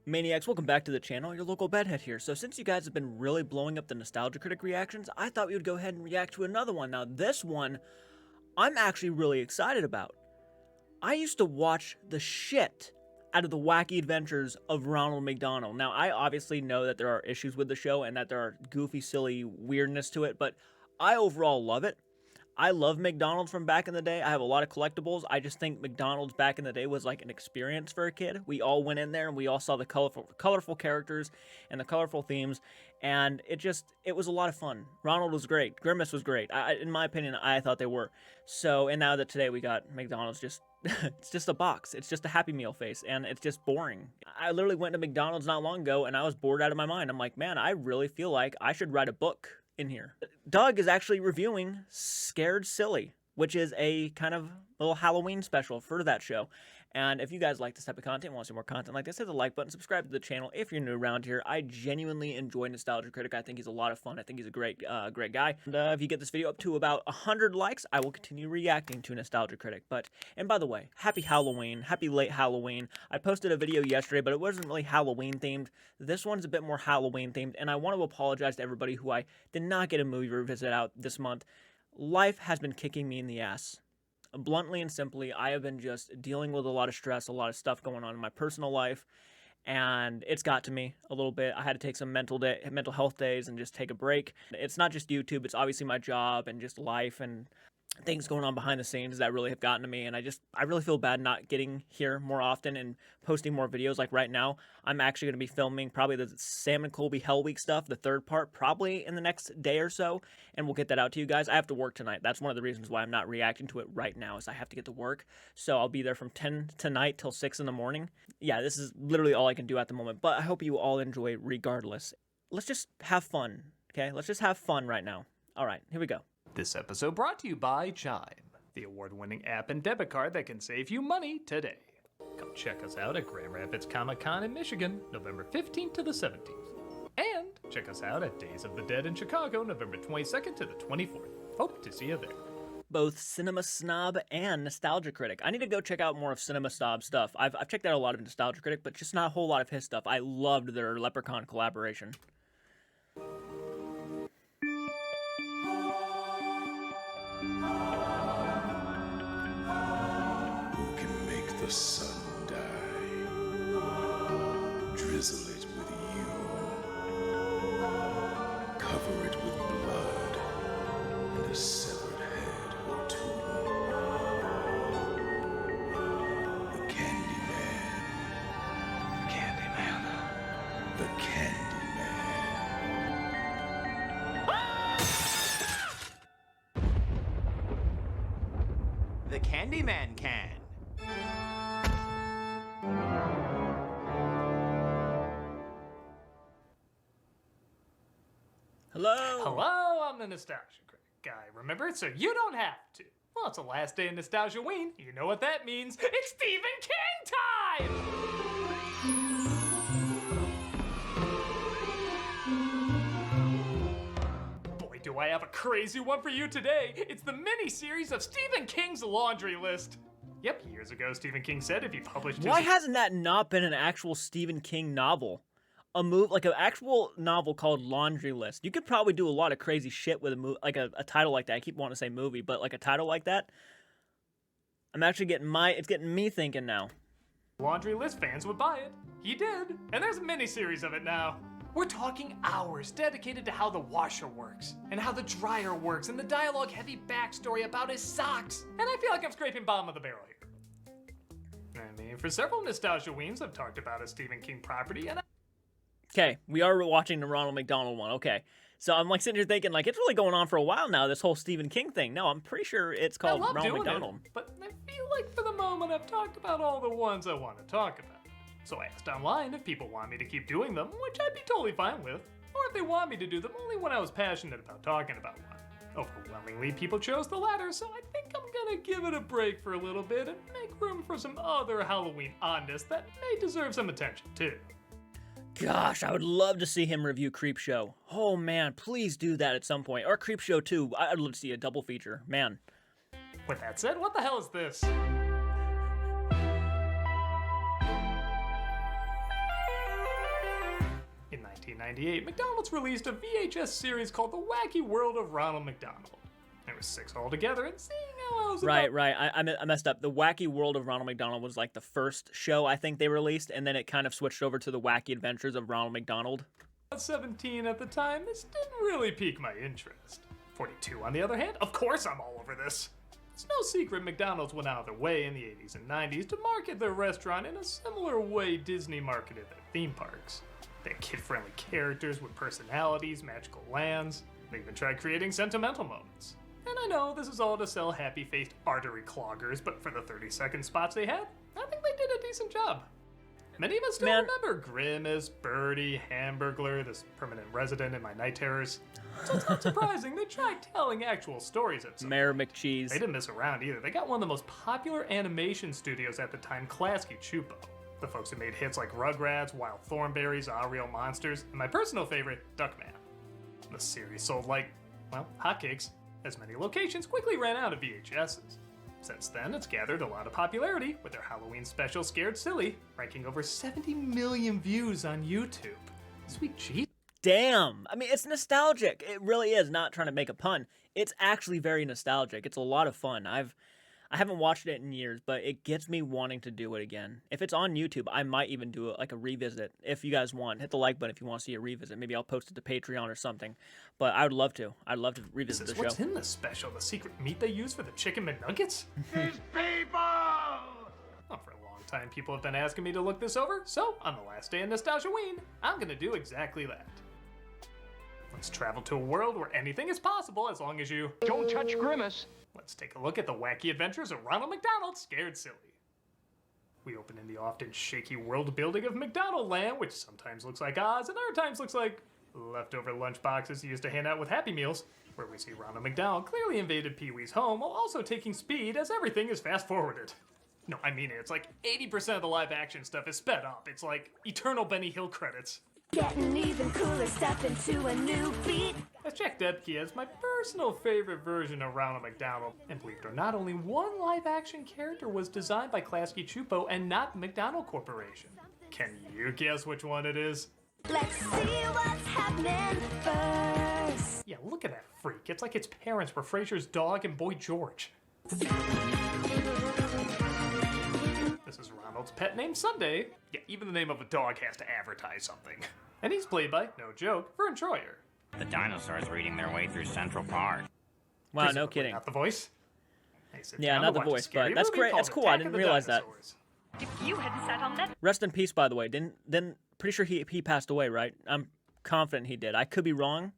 Maniacs, welcome back to the channel, your local bedhead here. So since you guys have been really blowing up the Nostalgia Critic reactions, I thought we would go ahead and react to another one. Now this one, I'm actually really excited about. I used to watch the shit out of the wacky adventures of Ronald McDonald. Now I obviously know that there are issues with the show and that there are goofy, silly weirdness to it, but I overall love it. I love McDonald's from back in the day. I have a lot of collectibles. I just think McDonald's back in the day was like an experience for a kid. We all went in there and we all saw the colorful characters and the colorful themes, and it was a lot of fun. Ronald was great. Grimace was great. In my opinion, I thought they were. So, and now that today we got McDonald's it's just a box. It's just a Happy Meal face, and it's just boring. I literally went to McDonald's not long ago, and I was bored out of my mind. I'm like, man, I really feel like I should write a book in here. Doug is actually reviewing Scared Silly, which is a kind of little Halloween special for that show. And if you guys like this type of content, want to see more content like this, hit the like button, subscribe to the channel if you're new around here. I genuinely enjoy Nostalgia Critic. I think he's a lot of fun. I think he's a great guy. And if you get this video up to about 100 likes, I will continue reacting to Nostalgia Critic. And by the way, happy Halloween, happy late Halloween. I posted a video yesterday, but it wasn't really Halloween themed. This one's a bit more Halloween themed, and I want to apologize to everybody who I did not get a movie revisit out this month. Life has been kicking me in the ass. Bluntly and simply, I have been just dealing with a lot of stress, a lot of stuff going on in my personal life, and it's got to me a little bit. I had to take some mental health days and just take a break. It's not just YouTube, it's obviously my job and just life and things going on behind the scenes that really have gotten to me, and I really feel bad not getting here more often and posting more videos. Like right now, I'm actually going to be filming probably the Sam and Colby Hell Week stuff, the third part, probably in the next day or so, and we'll get that out to you guys. I have to work tonight. That's one of the reasons why I'm not reacting to it right now, is I have to get to work. So I'll be there from 10 tonight till 6 in the morning. Yeah, this is literally all I can do at the moment, but I hope you all enjoy regardless. Let's just have fun, okay? Let's just have fun right now. All right, here we go. This episode brought to you by Chime, the award-winning app and debit card that can save you money today. Come check us out at Grand Rapids Comic-Con in Michigan, November 15th to the 17th. And check us out at Days of the Dead in Chicago, November 22nd to the 24th. Hope to see you there. Both Cinema Snob and Nostalgia Critic. I need to go check out more of Cinema Snob stuff. I've checked out a lot of Nostalgia Critic, but just not a whole lot of his stuff. I loved their Leprechaun collaboration. The sun die, drizzle it with you, cover it with blood and a severed head or two. The Candyman, the Candyman. The Candyman can. Hello, I'm the Nostalgia Critic guy, remember? So you don't have to. Well, it's the last day of Nostalgiaween. You know what that means. It's Stephen King time! Boy, do I have a crazy one for you today. It's the mini-series of Stephen King's laundry list. Yep, years ago, Stephen King said if he published his... Why hasn't that not been an actual Stephen King novel? Like an actual novel called Laundry List. You could probably do a lot of crazy shit with a title like that. I keep wanting to say movie, but like a title like that, I'm actually it's getting me thinking now. Laundry List fans would buy it. He did, and there's a mini-series of it now. We're talking hours dedicated to how the washer works, and how the dryer works, and the dialogue-heavy backstory about his socks. And I feel like I'm scraping bottom of the barrel here. I mean, for several Nostalgiaweens, I've talked about a Stephen King property, and Okay, we are watching the Ronald McDonald one. Okay, so I'm like sitting here thinking like it's really going on for a while now. This whole Stephen King thing. No, I'm pretty sure it's called Ronald McDonald. But I feel like for the moment I've talked about all the ones I want to talk about. So I asked online if people want me to keep doing them, which I'd be totally fine with, or if they want me to do them only when I was passionate about talking about one. Overwhelmingly, people chose the latter, so I think I'm gonna give it a break for a little bit and make room for some other Halloween oddness that may deserve some attention too. Gosh, I would love to see him review Creepshow. Oh man, please do that at some point. Or Creepshow 2. I'd love to see a double feature. Man. With that said, what the hell is this? 1998, McDonald's released a VHS series called The Wacky World of Ronald McDonald. There were 6 altogether, and seeing how I was Right. I messed up. The Wacky World of Ronald McDonald was like the first show I think they released, and then it kind of switched over to the Wacky Adventures of Ronald McDonald. about 17 at the time, this didn't really pique my interest. 42, on the other hand, of course I'm all over this. It's no secret McDonald's went out of their way in the 80s and 90s to market their restaurant in a similar way Disney marketed their theme parks. They had kid-friendly characters with personalities, magical lands. They even tried creating sentimental moments. And I know this is all to sell happy-faced artery cloggers, but for the 30-second spots they had, I think they did a decent job. Many of us still remember Grimace, Birdie, Hamburglar, this permanent resident in my night terrors. So it's not surprising they tried telling actual stories at some Mayor point. McCheese. They didn't mess around either. They got one of the most popular animation studios at the time, Klasky Chupo. The folks who made hits like Rugrats, Wild Thornberrys, Our Real Monsters, and my personal favorite, Duckman. The series sold like, well, hotcakes, as many locations quickly ran out of VHSs. Since then, it's gathered a lot of popularity, with their Halloween special Scared Silly ranking over 70 million views on YouTube. Sweet Jesus. Damn. I mean, it's nostalgic. It really is. Not trying to make a pun. It's actually very nostalgic. It's a lot of fun. I haven't watched it in years, but it gets me wanting to do it again. If it's on YouTube, I might even do it like a revisit. If you guys want, hit the like button if you want to see a revisit. Maybe I'll post it to Patreon or something. But I would love to. I'd love to revisit the show. What's in this special? The secret meat they use for the chicken McNuggets? These people! Well, for a long time, people have been asking me to look this over, so on the last day of Nostalgiaween, I'm gonna do exactly that. Let's travel to a world where anything is possible as long as you Don't touch Grimace. Let's take a look at the wacky adventures of Ronald McDonald, Scared Silly. We open in the often shaky world building of McDonald Land, which sometimes looks like Oz and other times looks like leftover lunch boxes used to hand out with Happy Meals, where we see Ronald McDonald clearly invaded Pee-wee's home while also taking speed as everything is fast-forwarded. No, I mean it. It's like 80% of the live-action stuff is sped up. It's like eternal Benny Hill credits. Getting even cooler, step into a new beat. As Jack Debke has my personal favorite version of Ronald McDonald. And believe it or not, only one live-action character was designed by Klasky Chupo and not the McDonald Corporation. Can you guess which one it is? Let's see what's happening first. Yeah, look at that freak. It's like its parents were Frasier's dog and Boy George. This is Ronald's pet named Sunday. Yeah, even the name of a dog has to advertise something. And he's played by, no joke, Vern Troyer. The dinosaurs are eating their way through Central Park. Wow, no Presumably kidding. Not the voice. Hey, sit Yeah, down not to the watch a voice, scary but that's movie great. called That's cool. Attack I of didn't the realize that. Dinosaurs. If you hadn't sat on that, Rest in peace, by the way. Pretty sure he passed away, right? I'm confident he did. I could be wrong.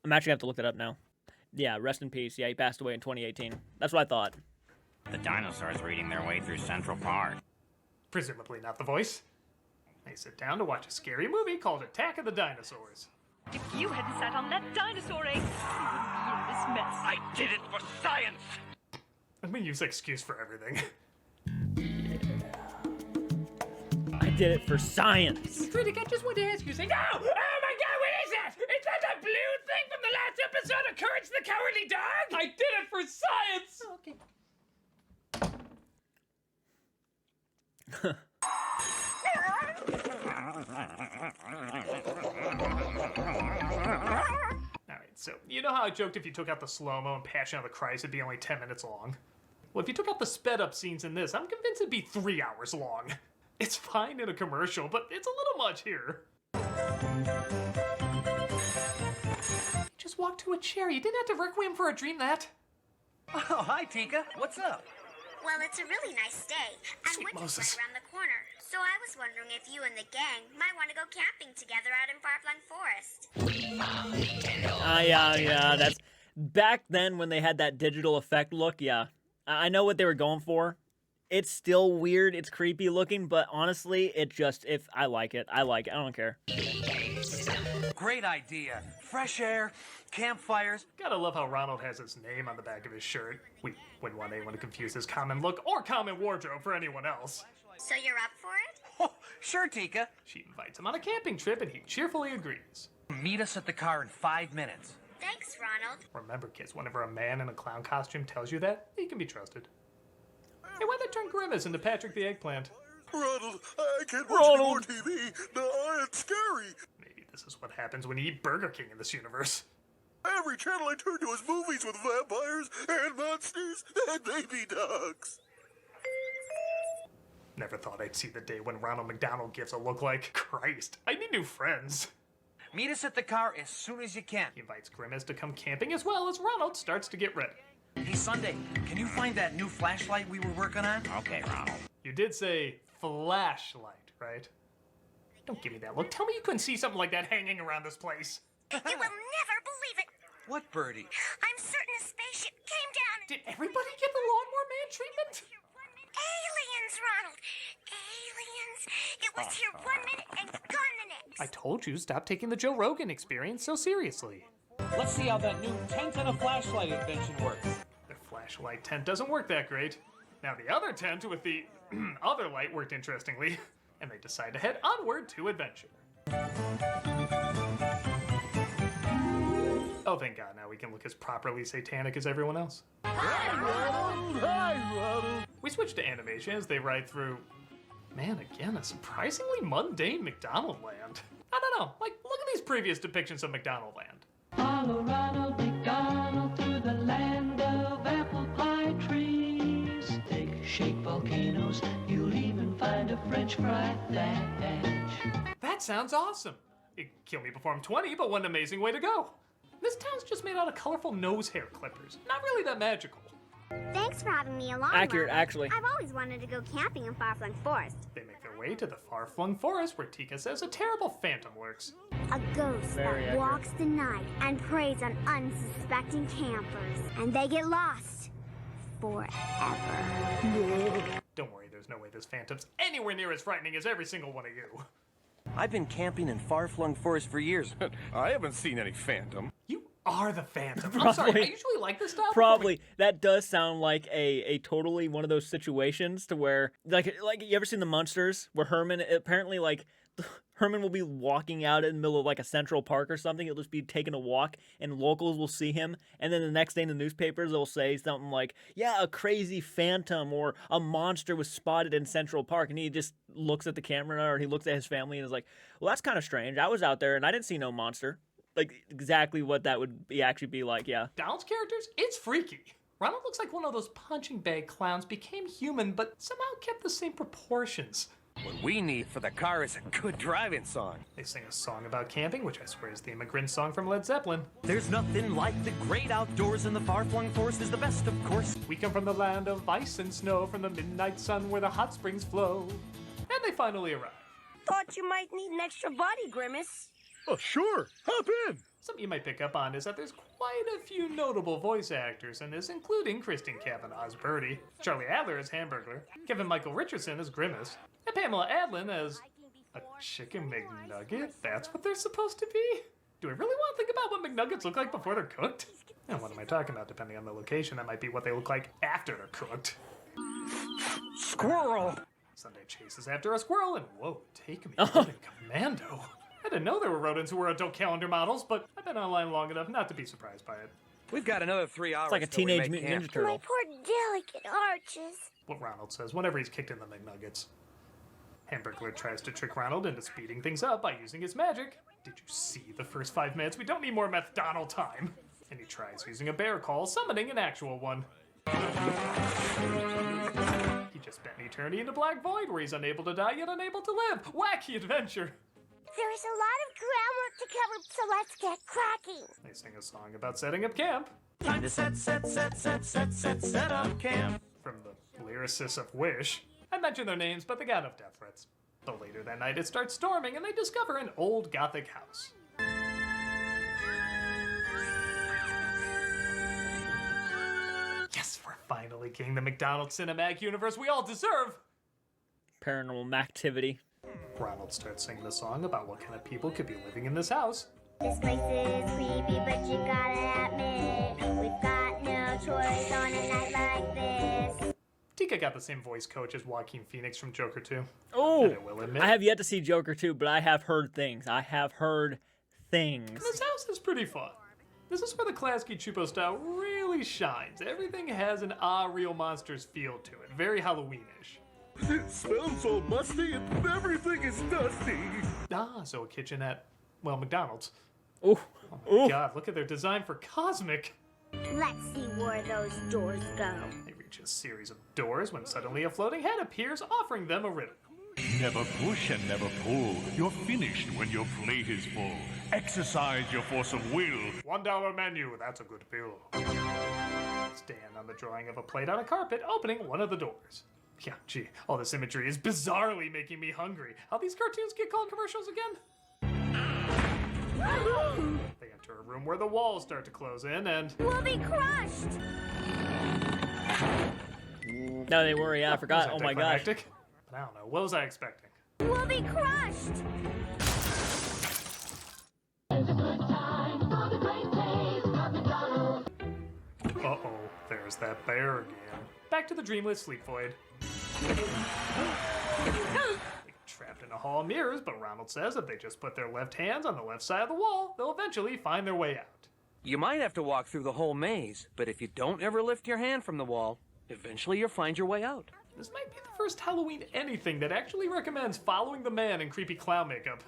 I'm actually gonna have to look that up now. Yeah, rest in peace. Yeah, he passed away in 2018. That's what I thought. The dinosaurs are eating their way through Central Park. Presumably not the voice. Hey, sit down to watch a scary movie called Attack of the Dinosaurs. if you hadn't sat on that dinosaur egg, we wouldn't be in this mess. I did it for science! I'm gonna use excuse for everything. I did it for science. Critic, I just wanted to ask you something. No! Oh my god, what is that? Is that a blue thing from the last episode of Courage the Cowardly Dog? I did it for science! Okay. Alright, so you know how I joked if you took out the slow-mo and Passion of the Christ it'd be only 10 minutes long? Well, if you took out the sped-up scenes in this, I'm convinced it'd be 3 hours long. It's fine in a commercial, but it's a little much here. You just walked to a chair. You didn't have to requiem for a dream that. Oh, hi, Tika. What's up? Well, it's a really nice day, and Sweet winter's Moses. right around the corner. So I was wondering if you and the gang might want to go camping together out in Farflung Forest. Yeah, that's back then when they had that digital effect look. Yeah, I know what they were going for. It's still weird. It's creepy looking, but honestly, I like it. I don't care. Great idea. Fresh air, campfires. Gotta love how Ronald has his name on the back of his shirt. We wouldn't want anyone to confuse his common look or common wardrobe for anyone else. So you're up for it? Oh, sure, Tika. She invites him on a camping trip and he cheerfully agrees. Meet us at the car in 5 minutes. Thanks, Ronald. Remember, kids, whenever a man in a clown costume tells you that, he can be trusted. Hey, why'd they turn Grimace into Patrick the Eggplant? Ronald, I can't watch any more TV. No, it's scary. Maybe this is happens when you eat Burger King in this universe. Every channel I turn to is movies with vampires and monsters and baby dogs. Never thought I'd see the day when Ronald McDonald gives a look like. Christ, I need new friends. Meet us at the car as soon as you can. He invites Grimace to come camping as well as Ronald starts to get ready. Hey, Sunday, can you find that new flashlight we were working on? Okay, Ronald. You did say flashlight, right? Don't give me that look. Tell me you couldn't see something like that hanging around this place. You will never believe it. What, Birdie? I'm certain a spaceship came down and... Did everybody get the lawnmower man treatment? Aliens, Ronald. Aliens. It was here 1 minute and gone the next. I told you, stop taking the Joe Rogan experience so seriously. Let's see how that new tent and a flashlight invention works. The flashlight tent doesn't work that great. Now the other tent with the other light worked interestingly, and they decide to head onward to adventure. Oh, thank God, now we can look as properly satanic as everyone else. Hi, Ronald! Hi, Ronald! We switch to animation as they ride through, man, again, a surprisingly mundane McDonald land. I don't know, like, look at these previous depictions of McDonald land. Follow Ronald McDonald through the land of apple pie trees. Thick, shake volcanoes, you'll even find a French fry thatch. That sounds awesome. It'd kill me before I'm 20, but what an amazing way to go. This town's just made out of colorful nose hair clippers. Not really that magical. Thanks for having me along, Accurate, Ronald. actually. I've always wanted to go camping in Far-Flung Forest. They make their way to the far-flung forest where Tika says a terrible phantom lurks. A ghost Very that accurate. walks the night and preys on unsuspecting campers. And they get lost forever. Don't worry, there's no way this phantom's anywhere near as frightening as every single one of you. I've been camping in far-flung forest for years. I haven't seen any phantom. You are the phantom. I'm sorry, I Probably. usually like this stuff. Probably that does sound like a totally one of those situations to where like you ever seen the Munsters where Herman apparently like Herman will be walking out in the middle of like a Central Park or something. He'll just be taking a walk and locals will see him, and then the next day in the newspapers they'll say something like, yeah, a crazy phantom or a monster was spotted in Central Park, and he just looks at the camera or he looks at his family and is like, well, that's kind of strange. I was out there and I didn't see no monster. Like, exactly what that would actually be like, yeah. Donald's characters, it's freaky. Ronald looks like one of those punching bag clowns became human, but somehow kept the same proportions. What we need for the car is a good driving song. They sing a song about camping, which I swear is the immigrant song from Led Zeppelin. There's nothing like the great outdoors, and the far-flung forest is the best, of course. We come from the land of ice and snow, from the midnight sun where the hot springs flow. And they finally arrive. Thought you might need an extra body, Grimace. Oh, sure. Hop in. Something you might pick up on is that there's quite a few notable voice actors in this, including Kristen Cavanaugh as Birdie, Charlie Adler as Hamburglar, Kevin Michael Richardson as Grimace, and Pamela Adlon as a chicken McNugget? That's what they're supposed to be? Do I really want to think about what McNuggets look like before they're cooked? And what am I talking about? Depending on the location, that might be what they look like after they're cooked. Squirrel! Sunday chases after a squirrel, and whoa, take me rodent commando. I didn't know there were rodents who were adult calendar models, but I've been online long enough not to be surprised by it. We've got another 3 hours. It's like a till we Teenage make Mutant camp. Ninja Turtle. My poor delicate arches. What Ronald says whenever he's kicked in the McNuggets. Hamburglar tries to trick Ronald into speeding things up by using his magic. Did you see the first 5 minutes? We don't need more McDonald time. And he tries using a bear call, summoning an actual one. He just spent an eternity in the Black Void where he's unable to die yet unable to live. Wacky adventure! There is a lot of groundwork to cover, so let's get cracking. They sing a song about setting up camp. Time to set up camp. From the lyricists of Wish. I mentioned their names, but they got enough death threats. But later that night it starts storming and they discover an old Gothic house. Yes, we're finally getting the McDonald cinematic universe we all deserve! Paranormal activity. Ronald starts singing a song about what kind of people could be living in this house. This place is creepy, but you gotta admit, we've got no choice on a night like this. Tika got the same voice coach as Joaquin Phoenix from Joker 2. Oh, And I will admit, I have yet to see Joker 2, but I have heard things. this house is pretty fun. This is where the Klasky Chupo style really shines. Everything has an Real Monsters feel to it. Very Halloweenish. It smells so musty and everything is dusty. So a kitchenette. well, McDonald's. Ooh. Oh my God, look at their design for Cosmic. Let's see where those doors go. They reach a series of doors when suddenly a floating head appears, offering them a riddle. Never push and never pull. You're finished when your plate is full. Exercise your force of will. $1 menu, that's a good bill. Stand on the drawing of a plate on a carpet, opening one of the doors. Yeah, gee, all this imagery is bizarrely making me hungry. How these cartoons get called commercials again? They enter a room where the walls start to close in and... We'll be crushed! No, they were, yeah, I forgot. Oh my gosh. But I don't know, what was I expecting? We'll be crushed! Uh-oh, there's that bear again. Back to the dreamless sleep void. They get trapped in a hall of mirrors, but Ronald says if they just put their left hands on the left side of the wall, they'll eventually find their way out. You might have to walk through the whole maze, but if you don't ever lift your hand from the wall, eventually you'll find your way out. This might be the first Halloween anything that actually recommends following the man in creepy clown makeup.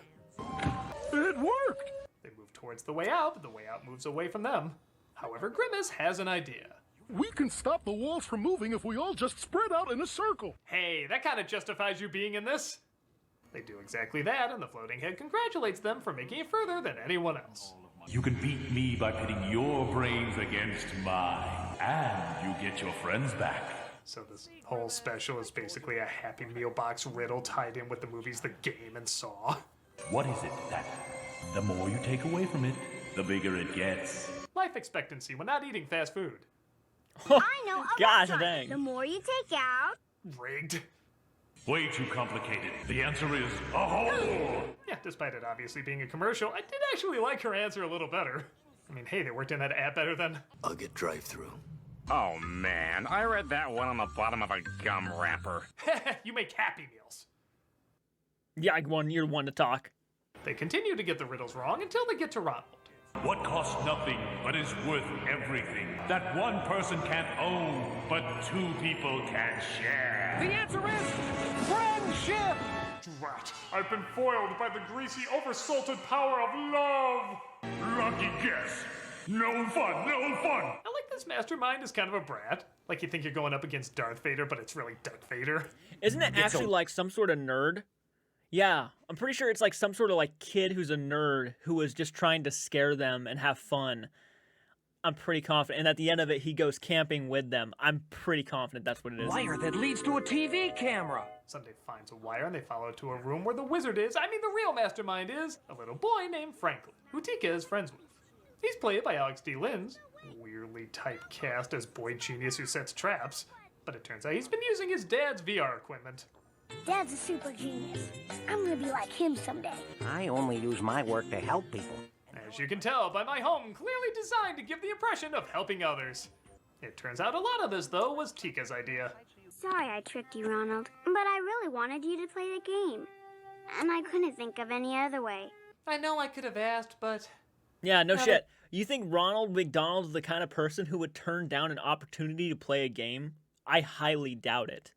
It worked! They move towards the way out, but the way out moves away from them. However, Grimace has an idea. We can stop the walls from moving if we all just spread out in a circle. Hey, that kind of justifies you being in this. They do exactly that, and the floating head congratulates them for making it further than anyone else. You can beat me by pitting your brains against mine, and you get your friends back. So this whole special is basically a Happy Meal box riddle tied in with the movies The Game and Saw. What is it that the more you take away from it, the bigger it gets? Life expectancy when not eating fast food. I know a Gosh restaurant. dang. The more you take out... Rigged. Way too complicated. The answer is a hole! Yeah, despite it obviously being a commercial, I did actually like her answer a little better. I mean, hey, they worked in that ad better than... I'll get drive-through. Oh man, I read that one on the bottom of a gum wrapper. You make Happy Meals. Yeah, you're one to talk. They continue to get the riddles wrong until they get to Ronald. What costs nothing but is worth everything? That one person can't own, but two people can share. The answer is friendship! Drat, I've been foiled by the greasy, oversalted power of love! Lucky guess. No fun, no fun! I like this mastermind is kind of a brat. Like you think you're going up against Darth Vader, but it's really Duck Vader. Isn't it actually like some sort of nerd? Yeah, I'm pretty sure it's like some sort of like kid who's a nerd who was just trying to scare them and have fun. I'm pretty confident. And at the end of it, he goes camping with them. I'm pretty confident that's what it is. Wire that leads to a TV camera. Sunday finds a wire and they follow it to a room where the wizard is, I mean the real mastermind is, a little boy named Franklin, who Tika is friends with. He's played by Alex D. Linz, weirdly typecast as boy genius who sets traps, but it turns out he's been using his dad's VR equipment. Dad's a super genius. I'm gonna be like him someday. I only use my work to help people. As you can tell by my home, clearly designed to give the impression of helping others. It turns out a lot of this, though, was Tika's idea. Sorry I tricked you, Ronald, but I really wanted you to play the game. And I couldn't think of any other way. I know I could have asked, but... Yeah, no shit. You think Ronald McDonald is the kind of person who would turn down an opportunity to play a game? I highly doubt it.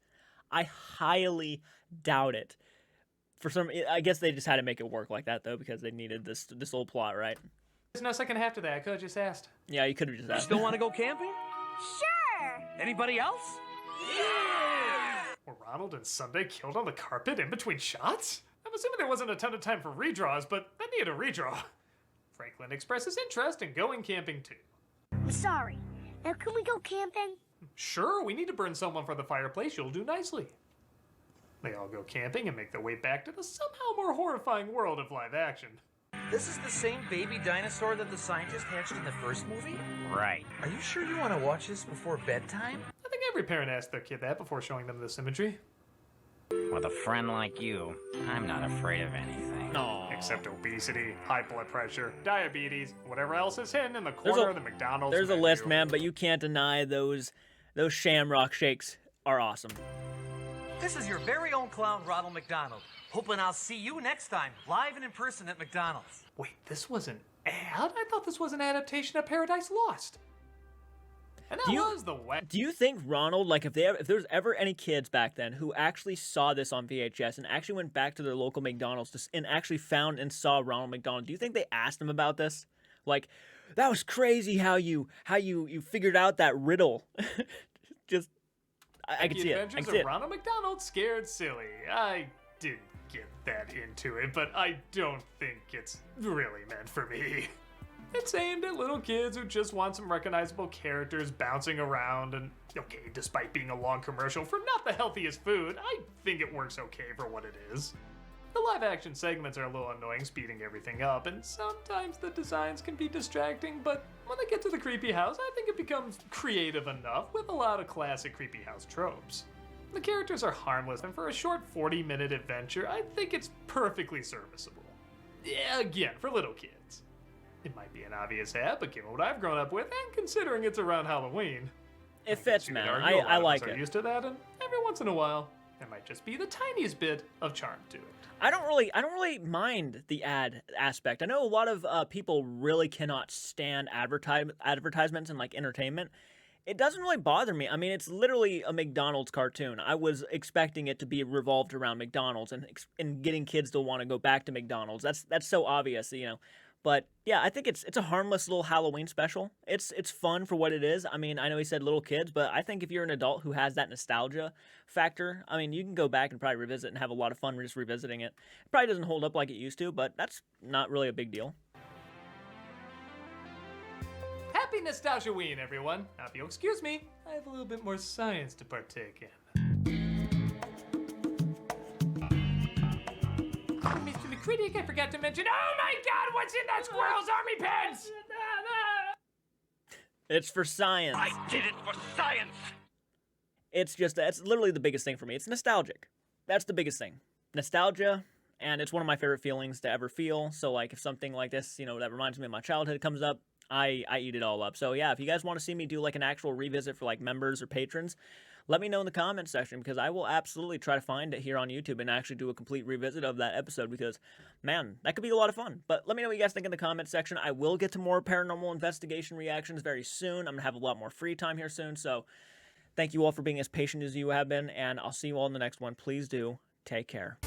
I highly doubt it. For some, I guess they just had to make it work like that though, because they needed this old plot, right? There's no second half to that. I could have just asked. Yeah, you could have just asked. Still want to go camping? Sure! Anybody else? Yeah! Were Ronald and Sunday killed on the carpet in between shots? I'm assuming there wasn't a ton of time for redraws, but that needed a redraw. Franklin expresses interest in going camping too. I'm sorry. Now can we go camping? Sure, we need to burn someone for the fireplace. You'll do nicely. They all go camping and make their way back to the somehow more horrifying world of live action. This is the same baby dinosaur that the scientist hatched in the first movie? Right. Are you sure you want to watch this before bedtime? I think every parent asks their kid that before showing them this imagery. With a friend like you, I'm not afraid of anything. Aww. Except obesity, high blood pressure, diabetes, whatever else is hidden in the corner of the McDonald's There's menu. a list, man, but you can't deny those shamrock shakes are awesome. This is your very own clown, Ronald McDonald. Hoping I'll see you next time, live and in person at McDonald's. Wait, this was an ad? I thought this was an adaptation of Paradise Lost. And that was the Wacky. Do you think Ronald, like if there's ever any kids back then who actually saw this on VHS and actually went back to their local McDonald's and actually found and saw Ronald McDonald, do you think they asked him about this? Like, that was crazy how you figured out that riddle. Just, I can see it. The Adventures of Ronald McDonald Scared Silly. I didn't get that into it, but I don't think it's really meant for me. It's aimed at little kids who just want some recognizable characters bouncing around, and okay, despite being a long commercial for not the healthiest food, I think it works okay for what it is. The live action segments are a little annoying, speeding everything up, and sometimes the designs can be distracting, but when they get to the creepy house, I think it becomes creative enough with a lot of classic creepy house tropes. The characters are harmless, and for a short 40-minute adventure, I think it's perfectly serviceable. Yeah, again, for little kids. It might be an obvious ad, but given what I've grown up with, and considering it's around Halloween, it fits, man. I like it. I'm used to that, and every once in a while, there might just be the tiniest bit of charm to it. I don't really mind the ad aspect. I know a lot of people really cannot stand advertisements and like entertainment. It doesn't really bother me. I mean, it's literally a McDonald's cartoon. I was expecting it to be revolved around McDonald's and getting kids to want to go back to McDonald's. That's so obvious, you know. But yeah, I think it's a harmless little Halloween special. It's fun for what it is. I mean, I know he said little kids, but I think if you're an adult who has that nostalgia factor, I mean, you can go back and probably revisit and have a lot of fun just revisiting it. It probably doesn't hold up like it used to, but that's not really a big deal. Happy Nostalgiaween, everyone. Now, if you'll excuse me, I have a little bit more science to partake in. Mr. Critic, I forgot to mention. Oh my God! What's in that squirrel's army pants? It's for science. I did it for science. That's literally the biggest thing for me. It's nostalgic. That's the biggest thing. Nostalgia, and it's one of my favorite feelings to ever feel. So like if something like this, you know, that reminds me of my childhood comes up, I eat it all up. So yeah, if you guys want to see me do like an actual revisit for like members or patrons, let me know in the comments section, because I will absolutely try to find it here on YouTube and actually do a complete revisit of that episode, because, man, that could be a lot of fun. But let me know what you guys think in the comments section. I will get to more paranormal investigation reactions very soon. I'm going to have a lot more free time here soon, so thank you all for being as patient as you have been, and I'll see you all in the next one. Please do take care.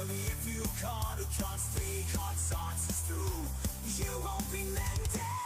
If you can't stay, can't start to do, you won't be meant dead.